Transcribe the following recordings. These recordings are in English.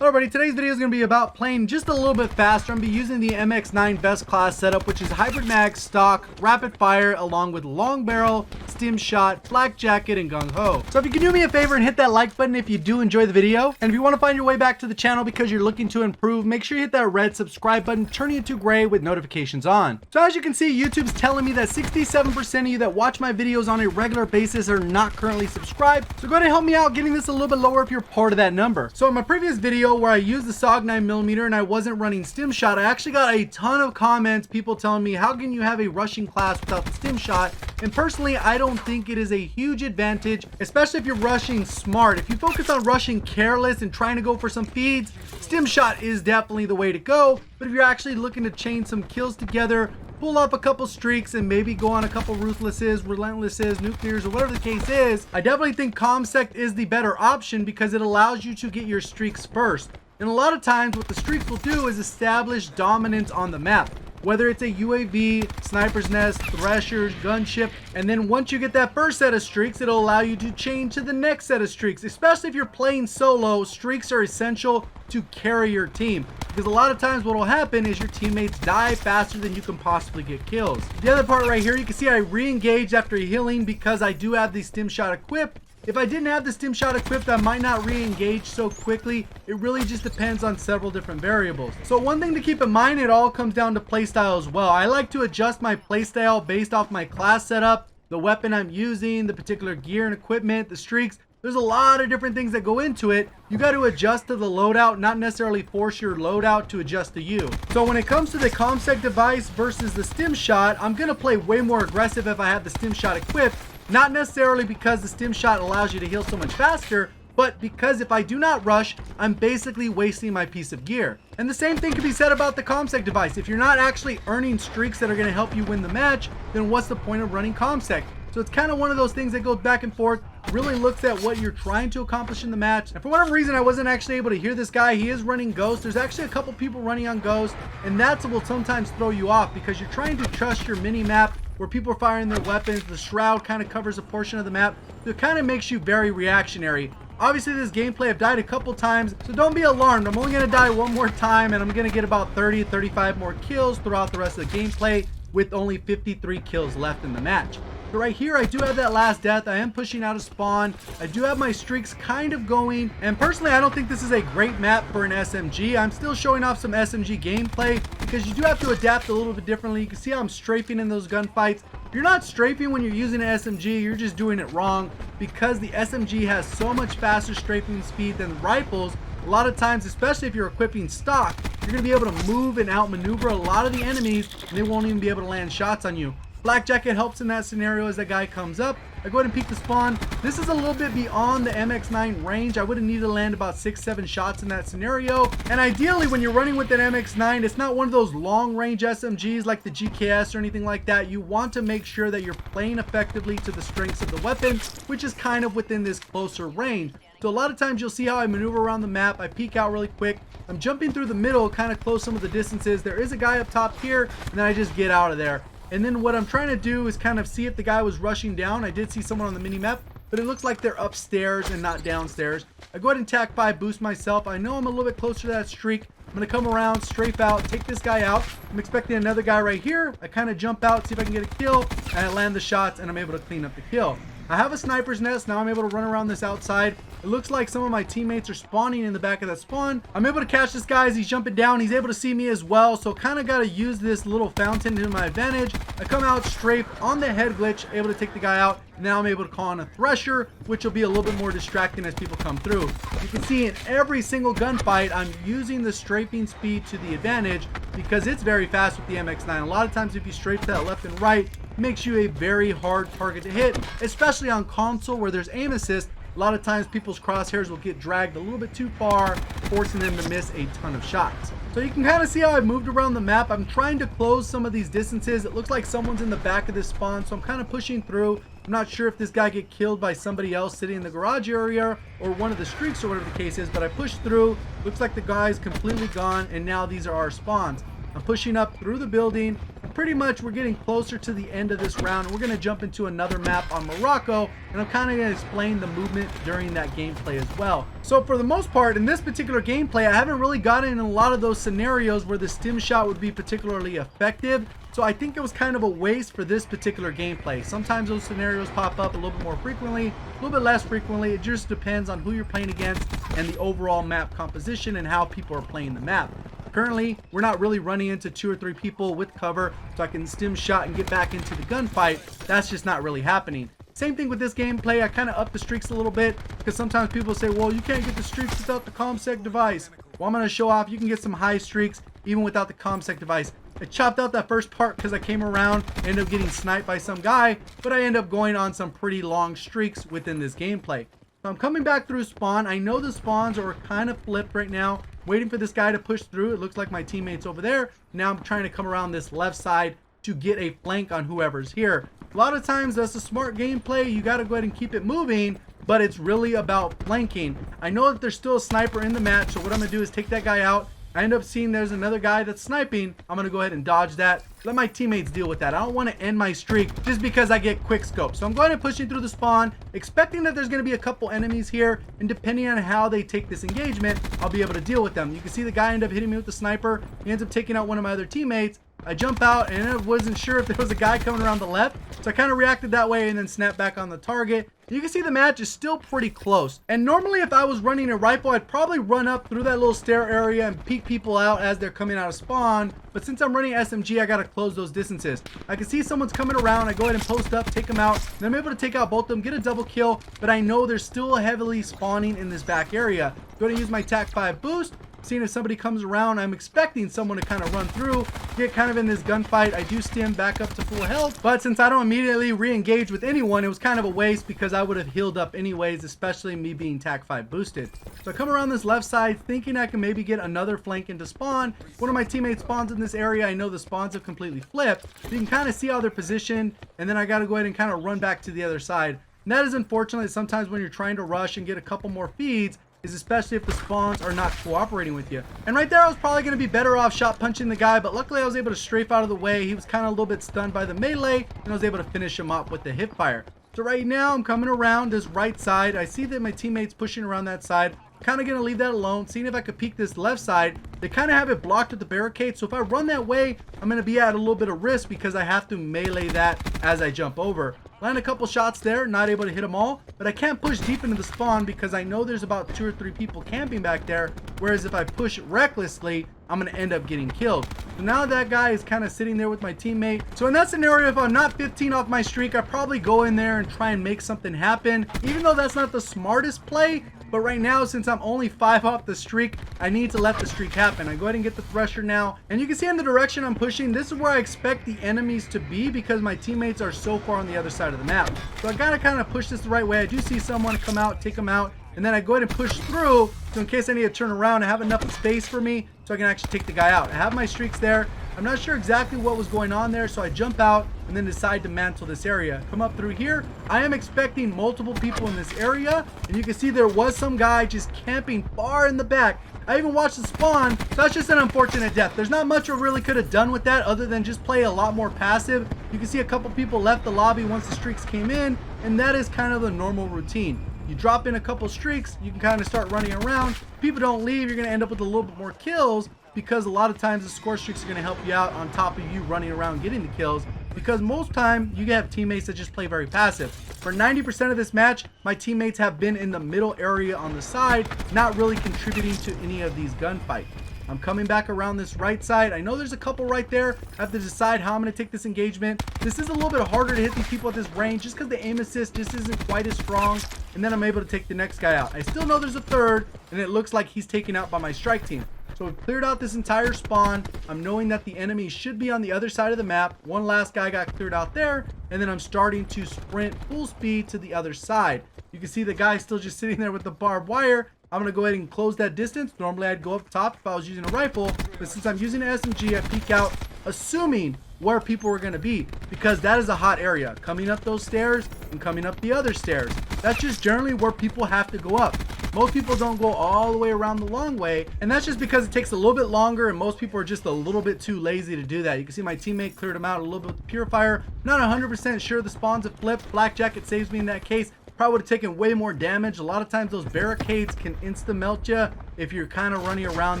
Hello everybody, today's video is going to be about playing just a little bit faster. I'm going to be using the MX9 best class setup, which is hybrid mag, stock, rapid fire, along with long barrel, stim shot, flak jacket, and gung ho. So if you can do me a favor and hit that like button if you do enjoy the video, and if you want to find your way back to the channel because you're looking to improve, make sure you hit that red subscribe button, turning it to gray with notifications on. So as you can see, YouTube's telling me that 67% of you that watch my videos on a regular basis are not currently subscribed. So go ahead and help me out getting this a little bit lower if you're part of that number. So in my previous video where I used the SOG 9mm and I wasn't running stim shot, I actually got a ton of comments, people telling me, how can you have a rushing class without the stim shot? And personally, I don't think it is a huge advantage, especially if you're rushing smart. If you focus on rushing careless and trying to go for some feeds, stim shot is definitely the way to go. But if you're actually looking to chain some kills together, pull up a couple streaks, and maybe go on a couple ruthlesses, relentlesses, nuclears, or whatever the case is, I definitely think comsec is the better option because it allows you to get your streaks first. And a lot of times what the streaks will do is establish dominance on the map. Whether it's a UAV, sniper's nest, threshers, gunship, and then once you get that first set of streaks, it'll allow you to chain to the next set of streaks. Especially if you're playing solo, streaks are essential to carry your team. Because a lot of times what will happen is your teammates die faster than you can possibly get kills. The other part right here, you can see I re-engaged after healing because I do have the stim shot equipped. If I didn't have the stim shot equipped, I might not re-engage so quickly. It really just depends on several different variables. So one thing to keep in mind, it all comes down to playstyle as well. I like to adjust my playstyle based off my class setup, the weapon I'm using, the particular gear and equipment, the streaks. There's a lot of different things that go into it. You got to adjust to the loadout, not necessarily force your loadout to adjust to you. So when it comes to the comsec device versus the stim shot, I'm going to play way more aggressive if I have the stim shot equipped. Not necessarily because the stim shot allows you to heal so much faster, but because if I do not rush, I'm basically wasting my piece of gear. And the same thing can be said about the comsec device. If you're not actually earning streaks that are going to help you win the match, then what's the point of running comsec? So it's kind of one of those things that goes back and forth, really looks at what you're trying to accomplish in the match. And for whatever reason, I wasn't actually able to hear this guy. He is running Ghost. There's actually a couple people running on Ghost, and that's what will sometimes throw you off because you're trying to trust your mini map where people are firing their weapons. The shroud kind of covers a portion of the map, so it kind of makes you very reactionary. Obviously, this gameplay, I've died a couple times, so don't be alarmed. I'm only going to die one more time, and I'm going to get about 30-35 more kills throughout the rest of the gameplay with only 53 kills left in the match. So right here, I do have that last death. I am pushing out of spawn. I do have my streaks kind of going. And personally, I don't think this is a great map for an SMG. I'm still showing off some SMG gameplay because you do have to adapt a little bit differently. You can see how I'm strafing in those gunfights. If you're not strafing when you're using an SMG, you're just doing it wrong because the SMG has so much faster strafing speed than rifles. A lot of times, especially if you're equipping stock, you're going to be able to move and outmaneuver a lot of the enemies and they won't even be able to land shots on you. Black jacket helps in that scenario as that guy comes up. I go ahead and peek the spawn. This is a little bit beyond the MX9 range. I would have needed to land about 6-7 shots in that scenario. And ideally, when you're running with an MX9, it's not one of those long range SMGs like the GKS or anything like that. You want to make sure that you're playing effectively to the strengths of the weapon, which is kind of within this closer range. So a lot of times you'll see how I maneuver around the map. I peek out really quick. I'm jumping through the middle, kind of close some of the distances. There is a guy up top here, and then I just get out of there. And then what I'm trying to do is kind of see if the guy was rushing down. I did see someone on the mini map, but it looks like they're upstairs and not downstairs. I go ahead and tack 5 boost myself. I know I'm a little bit closer to that streak. I'm going to come around, strafe out, take this guy out. I'm expecting another guy right here. I kind of jump out, see if I can get a kill, and I land the shots, and I'm able to clean up the kill. I have a sniper's nest. Now I'm able to run around this outside. It looks like some of my teammates are spawning in the back of that spawn. I'm able to catch this guy as he's jumping down. He's able to see me as well. So kind of got to use this little fountain to my advantage. I come out strafe on the head glitch, able to take the guy out. Now I'm able to call on a thresher, which will be a little bit more distracting as people come through. You can see in every single gunfight, I'm using the strafing speed to the advantage because it's very fast with the MX9. A lot of times if you strafe that left and right, it makes you a very hard target to hit, especially on console where there's aim assist. A lot of times people's crosshairs will get dragged a little bit too far, forcing them to miss a ton of shots. So you can kind of see how I moved around the map. I'm trying to close some of these distances. It looks like someone's in the back of this spawn, so I'm kind of pushing through. I'm not sure if this guy get killed by somebody else sitting in the garage area or one of the streaks or whatever the case is, but I pushed through. Looks like the guy's completely gone, and now these are our spawns. I'm pushing up through the building. I'm pretty much we're getting closer to the end of this round. We're going to jump into another map on Morocco, and I'm kind of going to explain the movement during that gameplay as well. So for the most part, in this particular gameplay, I haven't really gotten in a lot of those scenarios where the stim shot would be particularly effective. So I think it was kind of a waste for this particular gameplay. Sometimes those scenarios pop up a little bit more frequently, a little bit less frequently. It just depends on who you're playing against and the overall map composition and how people are playing the map. Currently, we're not really running into 2 or 3 people with cover so I can stim shot and get back into the gunfight. That's just not really happening. Same thing with this gameplay. I kind of up the streaks a little bit because sometimes people say, well, you can't get the streaks without the comsec device. Well, I'm going to show off you can get some high streaks even without the comsec device. I chopped out that first part because I came around, ended up getting sniped by some guy, but I end up going on some pretty long streaks within this gameplay. So I'm coming back through spawn. I know the spawns are kind of flipped right now, waiting for this guy to push through. It looks like my teammate's over there. Now I'm trying to come around this left side to get a flank on whoever's here. A lot of times that's a smart gameplay. You got to go ahead and keep it moving, but it's really about flanking. I know that there's still a sniper in the match, so what I'm going to do is take that guy out. I end up seeing there's another guy that's sniping. I'm going to go ahead and dodge that. Let my teammates deal with that. I don't want to end my streak just because I get quick scope. So I'm going and pushing through the spawn, expecting that there's going to be a couple enemies here. And depending on how they take this engagement, I'll be able to deal with them. You can see the guy end up hitting me with the sniper. He ends up taking out one of my other teammates. I jump out and I wasn't sure if there was a guy coming around the left. So I kind of reacted that way and then snapped back on the target. You can see the match is still pretty close. And normally if I was running a rifle, I'd probably run up through that little stair area and peek people out as they're coming out of spawn. But since I'm running SMG, I got to close those distances. I can see someone's coming around. I go ahead and post up, take them out. And I'm able to take out both of them, get a double kill. But I know they're still heavily spawning in this back area. Go ahead and use my TAC 5 boost. Seeing if somebody comes around, I'm expecting someone to kind of run through, get kind of in this gunfight. I do stim back up to full health, but since I don't immediately re-engage with anyone, it was kind of a waste because I would have healed up anyways, especially me being TAC 5 boosted. So I come around this left side thinking I can maybe get another flank into spawn. One of my teammates spawns in this area. I know the spawns have completely flipped. So you can kind of see how they're positioned, and then I got to go ahead and kind of run back to the other side. And that is unfortunate sometimes when you're trying to rush and get a couple more feeds, is especially if the spawns are not cooperating with you. And right there I was probably going to be better off shot punching the guy, but luckily I was able to strafe out of the way. He was kind of a little bit stunned by the melee, and I was able to finish him up with the hip fire. So right now I'm coming around this right side. I see that my teammate's pushing around that side. Kind of going to leave that alone, seeing if I could peek this left side. They kind of have it blocked with the barricade, so if I run that way, I'm going to be at a little bit of risk because I have to melee that as I jump over. Land a couple shots there, not able to hit them all, but I can't push deep into the spawn because I know there's about 2 or 3 people camping back there, whereas if I push recklessly, I'm going to end up getting killed. So now that guy is kind of sitting there with my teammate. So in that scenario, if I'm not 15 off my streak, I probably go in there and try and make something happen, even though that's not the smartest play. But right now, since I'm only 5 off the streak, I need to let the streak happen. I go ahead and get the thresher now. And you can see in the direction I'm pushing, this is where I expect the enemies to be because my teammates are so far on the other side of the map. So I gotta kind of push this the right way. I do see someone come out, take them out. And then I go ahead and push through, so in case I need to turn around, I have enough space for me so I can actually take the guy out. I have my streaks there. I'm not sure exactly what was going on there, so I jump out and then decide to mantle this area. Come up through here. I am expecting multiple people in this area, and you can see there was some guy just camping far in the back. I even watched the spawn, so that's just an unfortunate death. There's not much I really could have done with that other than just play a lot more passive. You can see a couple people left the lobby once the streaks came in, and that is kind of the normal routine. You drop in a couple streaks, you can kind of start running around. People don't leave, you're going to end up with a little bit more kills because a lot of times the score streaks are going to help you out on top of you running around getting the kills, because most time you have teammates that just play very passive. For 90% of this match, my teammates have been in the middle area on the side, not really contributing to any of these gunfights. I'm coming back around this right side. I know there's a couple right there. I have to decide how I'm going to take this engagement. This is a little bit harder to hit these people at this range just because the aim assist just isn't quite as strong. And then I'm able to take the next guy out. I still know there's a third, and it looks like he's taken out by my strike team. So we've cleared out this entire spawn. I'm knowing that the enemy should be on the other side of the map. One last guy got cleared out there, and then I'm starting to sprint full speed to the other side. You can see the guy still just sitting there with the barbed wire. I'm going to go ahead and close that distance. Normally I'd go up top if I was using a rifle, but since I'm using an SMG, I peek out assuming where people were going to be, because that is a hot area. Coming up those stairs and coming up the other stairs. That's just generally where people have to go up. Most people don't go all the way around the long way, and that's just because it takes a little bit longer, and most people are just a little bit too lazy to do that. You can see my teammate cleared him out a little bit with the purifier. Not 100% sure the spawns have flipped. Black jacket saves me in that case. Probably would have taken way more damage. A lot of times those barricades can insta melt you if you're kind of running around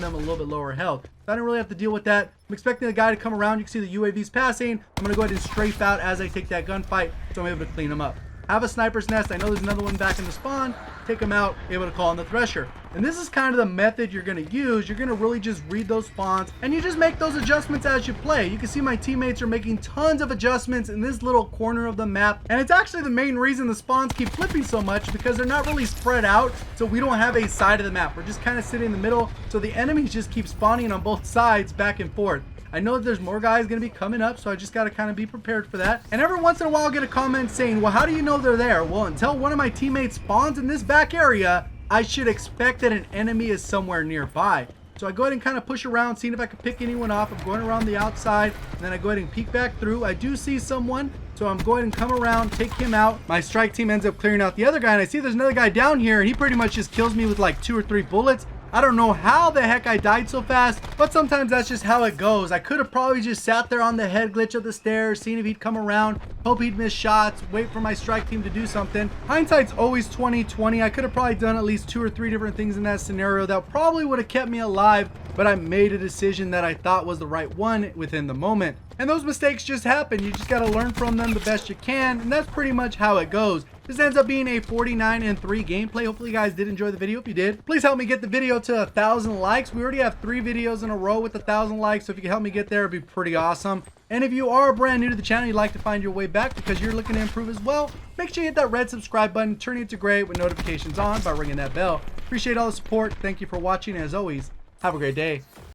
them a little bit lower health. So I don't really have to deal with that. I'm expecting the guy to come around. You can see the UAVs passing. I'm going to go ahead and strafe out as I take that gunfight, so I'm able to clean them up. Have a sniper's nest. I know there's another one back in the spawn. Take them out, able to call on the thresher. And this is kind of the method you're going to use. You're going to really just read those spawns, and you just make those adjustments as you play. You can see my teammates are making tons of adjustments in this little corner of the map, and it's actually the main reason the spawns keep flipping so much, because they're not really spread out, so we don't have a side of the map. We're just kind of sitting in the middle, so the enemies just keep spawning on both sides back and forth. I know that there's more guys going to be coming up, so I just got to kind of be prepared for that. And every once in a while I'll get a comment saying, well, how do you know they're there? Well, until one of my teammates spawns in this back area, I should expect that an enemy is somewhere nearby. So I go ahead and kind of push around, seeing if I can pick anyone off. I'm going around the outside, and then I go ahead and peek back through. I do see someone, so I'm going and come around, take him out. My strike team ends up clearing out the other guy, and I see there's another guy down here, and he pretty much just kills me with like 2 or 3 bullets. I don't know how the heck I died so fast, but sometimes that's just how it goes. I could have probably just sat there on the head glitch of the stairs, seen if he'd come around, hope he'd miss shots, wait for my strike team to do something. Hindsight's always 20/20. I could have probably done at least 2 or 3 different things in that scenario that probably would have kept me alive, but I made a decision that I thought was the right one within the moment. And those mistakes just happen. You just got to learn from them the best you can, and that's pretty much how it goes. This ends up being a 49-3 gameplay. Hopefully you guys did enjoy the video. If you did, please help me get the video to 1,000 likes. We already have 3 videos in a row with 1,000 likes, so if you can help me get there, it'd be pretty awesome. And if you are brand new to the channel, you'd like to find your way back because you're looking to improve as well, make sure you hit that red subscribe button, turn it to gray with notifications on by ringing that bell. Appreciate all the support. Thank you for watching. As always, have a great day.